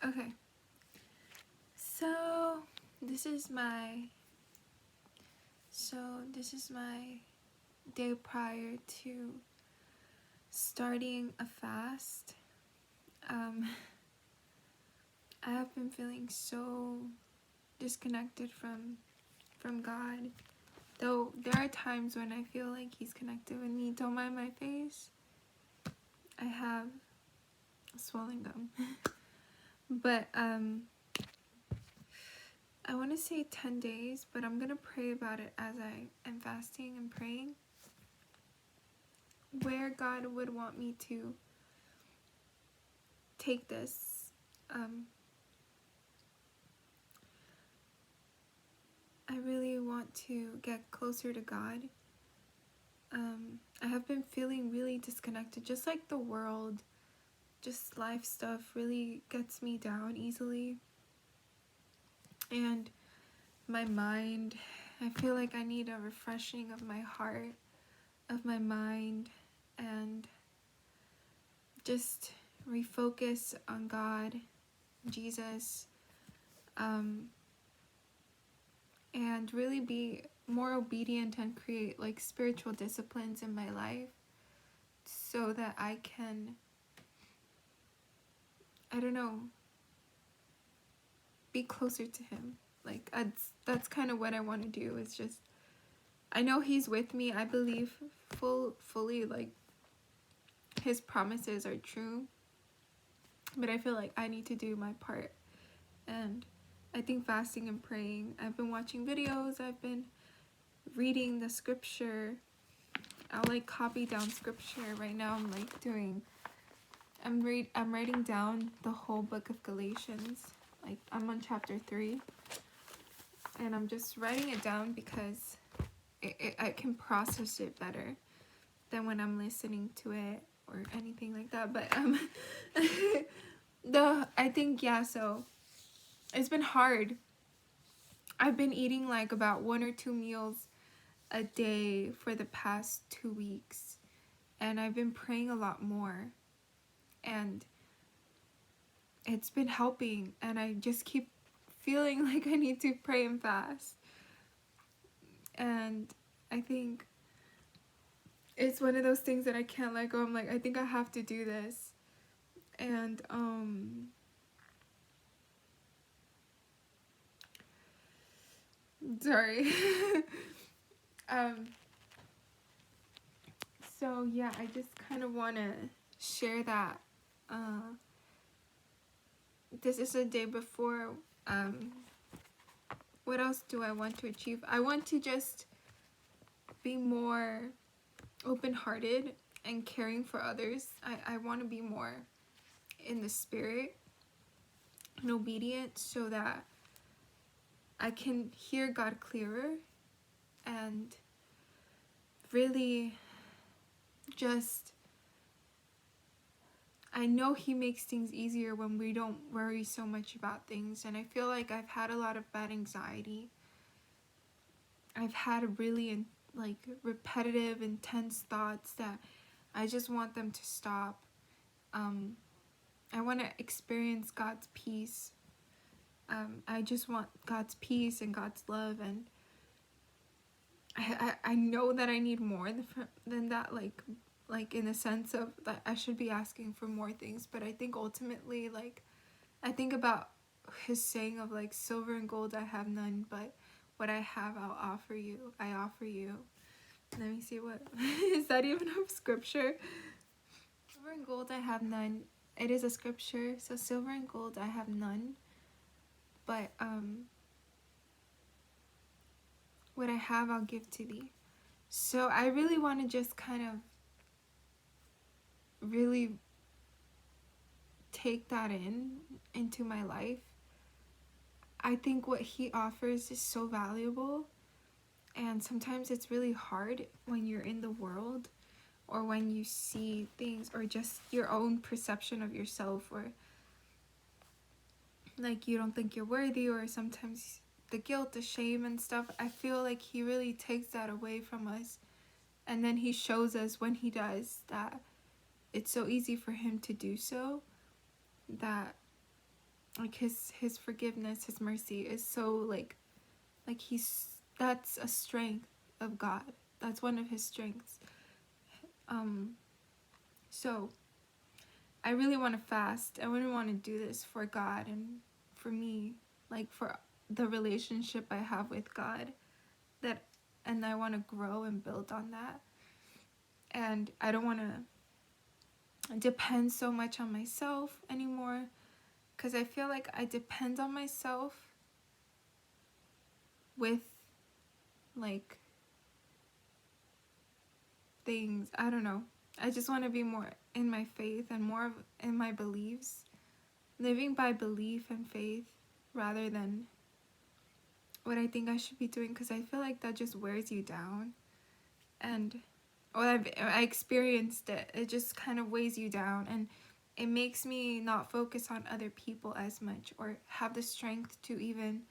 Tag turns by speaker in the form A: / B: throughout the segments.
A: Okay, so this is my day prior to starting a fast. I have been feeling so disconnected from God. Though there are times when I feel like He's connected with me. Don't mind my face. I have swollen gum. But I want to say 10 days, but I'm going to pray about it as I am fasting and praying. Where God would want me to take this. I really want to get closer to God. I have been feeling really disconnected, just like the world, just life stuff really gets me down easily. And my mind, I feel like I need a refreshing of my heart, of my mind, and just refocus on God, Jesus, and really be more obedient and create like spiritual disciplines in my life so that I can, I don't know, be closer to Him. Like that's kind of what I want to do. It's just, I know He's with me. I believe fully like His promises are true, but I feel like I need to do my part. And I think fasting and praying, I've been watching videos, I've been reading the scripture. I'll like copy down scripture. Right now I'm like I'm writing down the whole book of Galatians. Like I'm on chapter 3, and I'm just writing it down because I can process it better than when I'm listening to it or anything like that. But I think, yeah, so it's been hard. I've been eating like about 1 or 2 meals a day for the past 2 weeks, and I've been praying a lot more, and it's been helping, and I just keep feeling like I need to pray and fast. And I think it's one of those things that I can't let go. I'm like, I think I have to do this. And sorry. So yeah, I just kind of want to share that. This is a day before. What else do I want to achieve? I want to just be more open-hearted and caring for others. I want to be more in the spirit and obedient so that I can hear God clearer and really just, I know He makes things easier when we don't worry so much about things. And I feel like I've had a lot of bad anxiety. I've had really like repetitive, intense thoughts that I just want them to stop. I want to experience God's peace. I just want God's peace and God's love, and I know that I need more than that, like in the sense of that I should be asking for more things. But I think ultimately, like, I think about His saying of like, silver and gold I have none, but what I have I'll offer you. I offer you. Let me see, what is that even a scripture? Silver and gold I have none. It is a scripture. So silver and gold I have none, but what I have I'll give to thee. So I really want to just kind of really take that into my life. I think what He offers is so valuable, and sometimes it's really hard when you're in the world or when you see things or just your own perception of yourself, or like you don't think you're worthy, or sometimes the guilt, the shame and stuff. I feel like He really takes that away from us, and then He shows us when He does that it's so easy for Him to do so, that like his forgiveness, his mercy is so like that's a strength of God. That's one of his strengths. So I really want to fast. I really want to do this for God and for me, like for the relationship I have with God, that, and I want to grow and build on that. And I don't want to depend so much on myself anymore, because I feel like I depend on myself with like things. I don't know. I just want to be more in my faith and more in my beliefs, living by belief and faith rather than what I think I should be doing, because I feel like that just wears you down. And I experienced it. It just kind of weighs you down, and it makes me not focus on other people as much or have the strength to even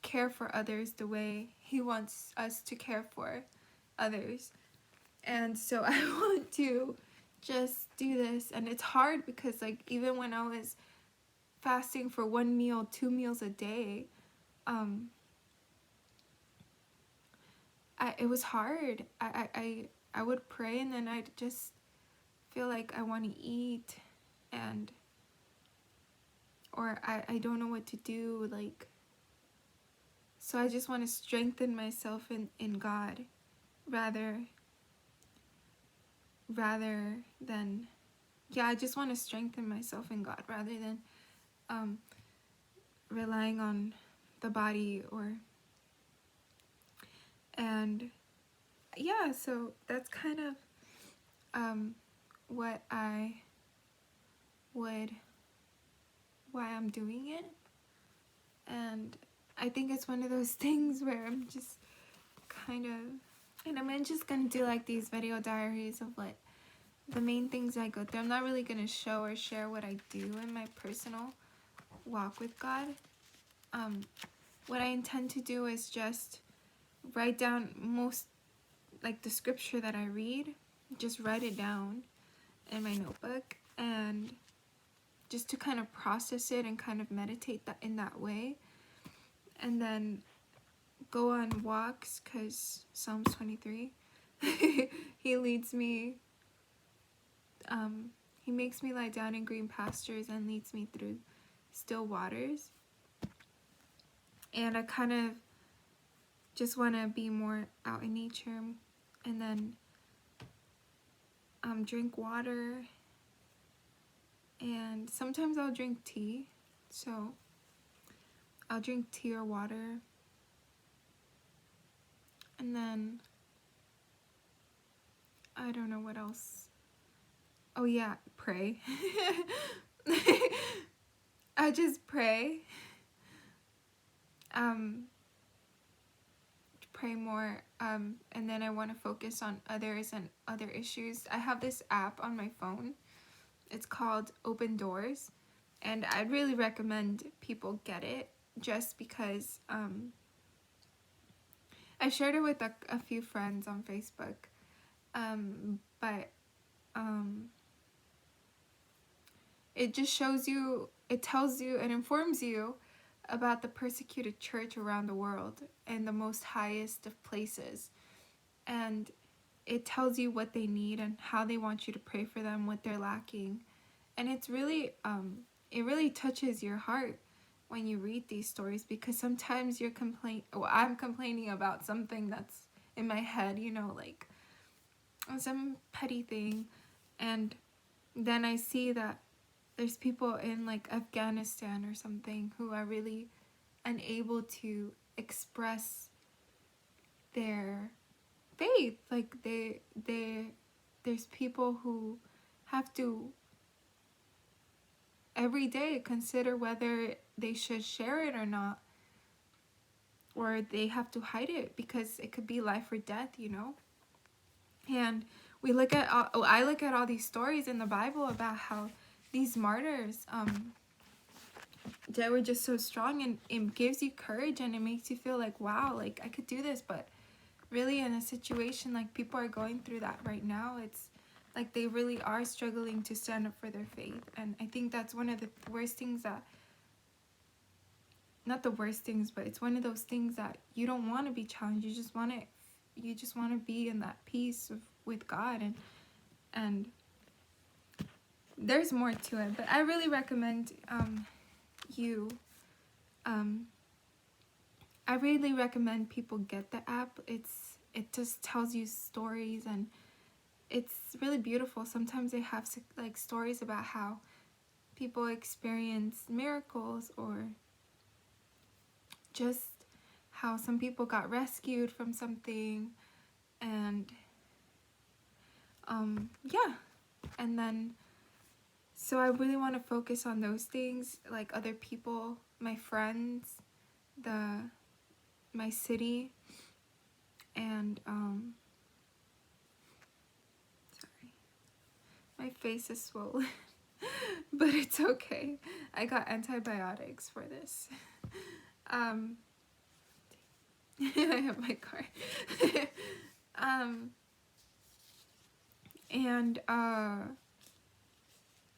A: care for others the way he wants us to care for others. And so I want to just do this, and it's hard because like even when I was fasting for 1 meal, 2 meals a day, it was hard. I would pray, and then I'd just feel like I want to eat, and or I don't know what to do, like, so I just want to strengthen myself in God rather than, yeah, I just want to strengthen myself in God rather than relying on the body. And yeah, so that's kind of what why I'm doing it. And I think it's one of those things where I'm just kind of, and I'm just gonna do like these video diaries of like the main things I go through. I'm not really gonna show or share what I do in my personal walk with God. What I intend to do is just write down most, like the scripture that I read, just write it down in my notebook, and just to kind of process it and kind of meditate that in that way, and then go on walks, because Psalms 23 he leads me, he makes me lie down in green pastures and leads me through still waters. And I kind of just want to be more out in nature, and then drink water, and sometimes I'll drink tea, so I'll drink tea or water, and then I don't know what else. Oh yeah, pray. I just pray. Pray more, and then I want to focus on others and other issues. I have this app on my phone. It's called Open Doors, and I'd really recommend people get it, just because I shared it with a few friends on Facebook, but it just shows you, it tells you and informs you about the persecuted church around the world in the most highest of places, and it tells you what they need and how they want you to pray for them, what they're lacking. And it's really it really touches your heart when you read these stories, because sometimes I'm complaining about something that's in my head, you know, like some petty thing, and then I see that there's people in like Afghanistan or something who are really unable to express their faith. Like there's people who have to every day consider whether they should share it or not, or they have to hide it because it could be life or death, you know. And I look at all these stories in the Bible about how these martyrs they were just so strong, and it gives you courage, and it makes you feel like, wow, like I could do this. But really, in a situation like people are going through that right now, it's like they really are struggling to stand up for their faith. And I think that's one of the worst things that not the worst things, but it's one of those things that you don't want to be challenged. You just want to be in that peace with God, and there's more to it. But I really recommend you I really recommend people get the app. It just tells you stories, and it's really beautiful. Sometimes they have like stories about how people experience miracles, or just how some people got rescued from something, and yeah. And then, so I really want to focus on those things, like other people, my friends, my city, and sorry, my face is swollen. But it's okay. I got antibiotics for this. I have my card. And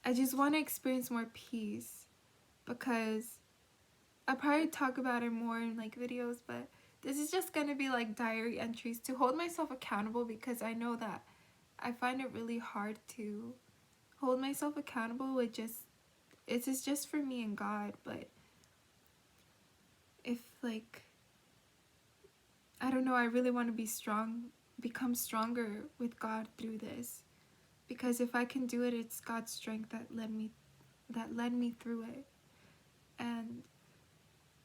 A: I just want to experience more peace, because I'll probably talk about it more in like videos, but this is just gonna be like diary entries to hold myself accountable, because I know that I find it really hard to hold myself accountable with it's just for me and God. But if like, I don't know, I really want to become stronger with God through this, because if I can do it, it's God's strength that led me through it, and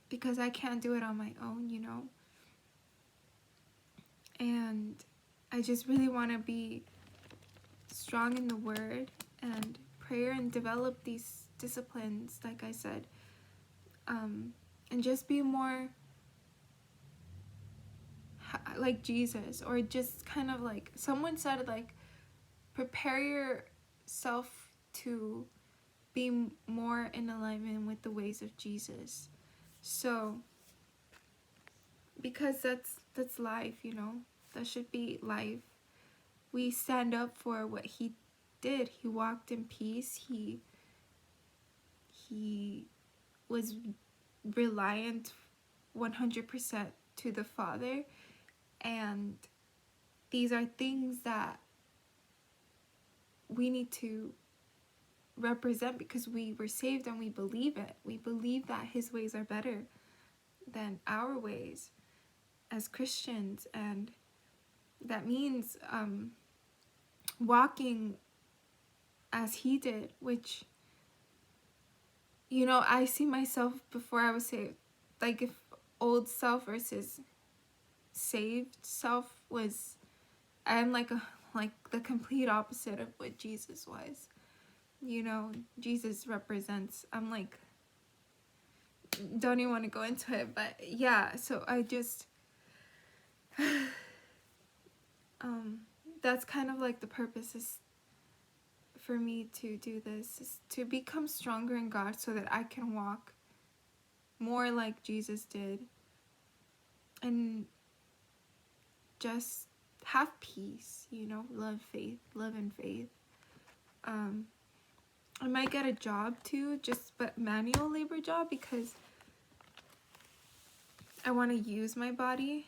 A: because I can't do it on my own, and I just really want to be strong in the Word and prayer, and develop these disciplines, like I said, and just be more like Jesus, or just kind of like someone said, like, prepare yourself to be more in alignment with the ways of Jesus. So, because that's life, that should be life. We stand up for what he did. He walked in peace. He was reliant 100% to the Father, and these are things that we need to represent, because we were saved and we believe it. We believe that his ways are better than our ways as Christians, and that means walking as he did, which, I see myself before I was saved, like if old self versus saved self was, I'm like the complete opposite of what Jesus was. Jesus represents, I'm like, don't even want to go into it, but yeah, so I just that's kind of like the purpose is for me to do this, is to become stronger in God, so that I can walk more like Jesus did, and just have peace, love and faith. I might get a job too, but manual labor job, because I want to use my body.